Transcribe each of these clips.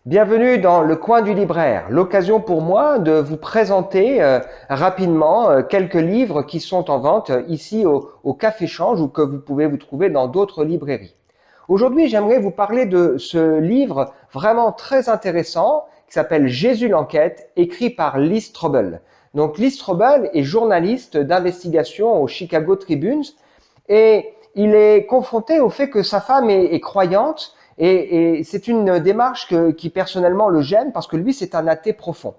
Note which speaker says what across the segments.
Speaker 1: Bienvenue dans le coin du libraire, l'occasion pour moi de vous présenter rapidement quelques livres qui sont en vente ici au Café Change ou que vous pouvez vous trouver dans d'autres librairies. Aujourd'hui, j'aimerais vous parler de ce livre vraiment très intéressant qui s'appelle Jésus l'enquête, écrit par Lee Strobel. Donc Lee Strobel est journaliste d'investigation au Chicago Tribune et il est confronté au fait que sa femme est croyante. Et c'est une démarche qui personnellement le gêne parce que lui, c'est un athée profond.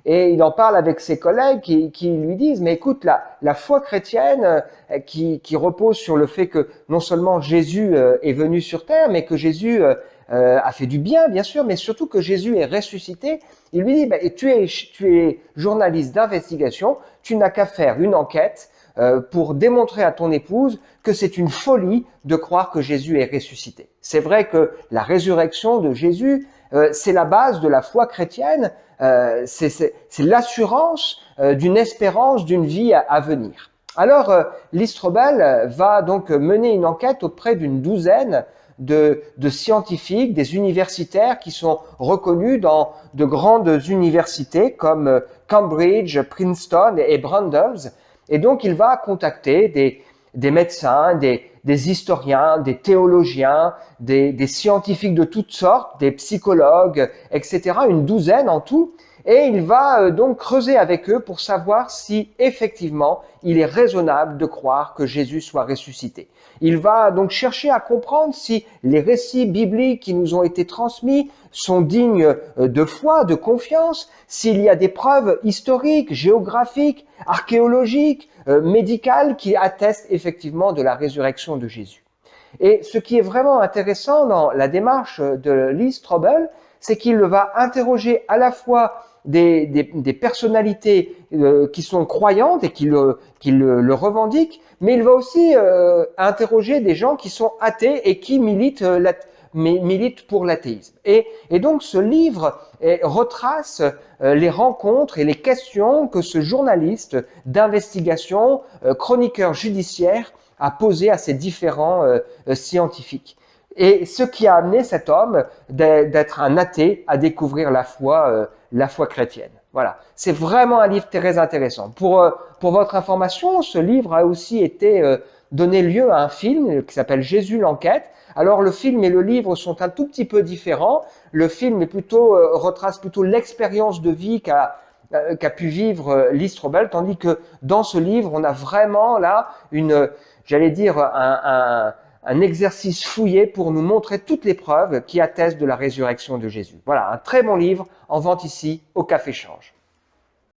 Speaker 1: Et il en parle avec ses collègues qui lui disent, mais écoute, la foi chrétienne qui repose sur le fait que non seulement Jésus est venu sur terre, mais que Jésus a fait du bien, bien sûr, mais surtout que Jésus est ressuscité. Il lui dit, tu es journaliste d'investigation, tu n'as qu'à faire une enquête pour démontrer à ton épouse que c'est une folie de croire que Jésus est ressuscité. C'est vrai que la résurrection de Jésus, c'est la base de la foi chrétienne, c'est l'assurance d'une espérance d'une vie à venir. Alors, Lee Strobel va donc mener une enquête auprès d'une douzaine de scientifiques, des universitaires qui sont reconnus dans de grandes universités comme Cambridge, Princeton et Brandeis. Et donc, il va contacter des médecins, des historiens, des théologiens, des scientifiques de toutes sortes, des psychologues, etc., une douzaine en tout. Et il va donc creuser avec eux pour savoir si effectivement il est raisonnable de croire que Jésus soit ressuscité. Il va donc chercher à comprendre si les récits bibliques qui nous ont été transmis sont dignes de foi, de confiance, s'il y a des preuves historiques, géographiques, archéologiques, médicales qui attestent effectivement de la résurrection de Jésus. Et ce qui est vraiment intéressant dans la démarche de Lee Strobel, c'est qu'il va interroger à la fois des personnalités qui sont croyantes et qui le revendiquent, mais il va aussi interroger des gens qui sont athées et qui militent pour l'athéisme. Et donc ce livre retrace les rencontres et les questions que ce journaliste d'investigation, chroniqueur judiciaire, a posées à ces différents scientifiques. Et ce qui a amené cet homme d'être un athée à découvrir la foi chrétienne. Voilà, c'est vraiment un livre très intéressant. Pour votre information, ce livre a aussi été donné lieu à un film qui s'appelle Jésus l'enquête. Alors le film et le livre sont un tout petit peu différents. Le film est retrace plutôt l'expérience de vie qu'a pu vivre Lee Strobel, tandis que dans ce livre, on a vraiment là un exercice fouillé pour nous montrer toutes les preuves qui attestent de la résurrection de Jésus. Voilà, un très bon livre en vente ici au Café Change.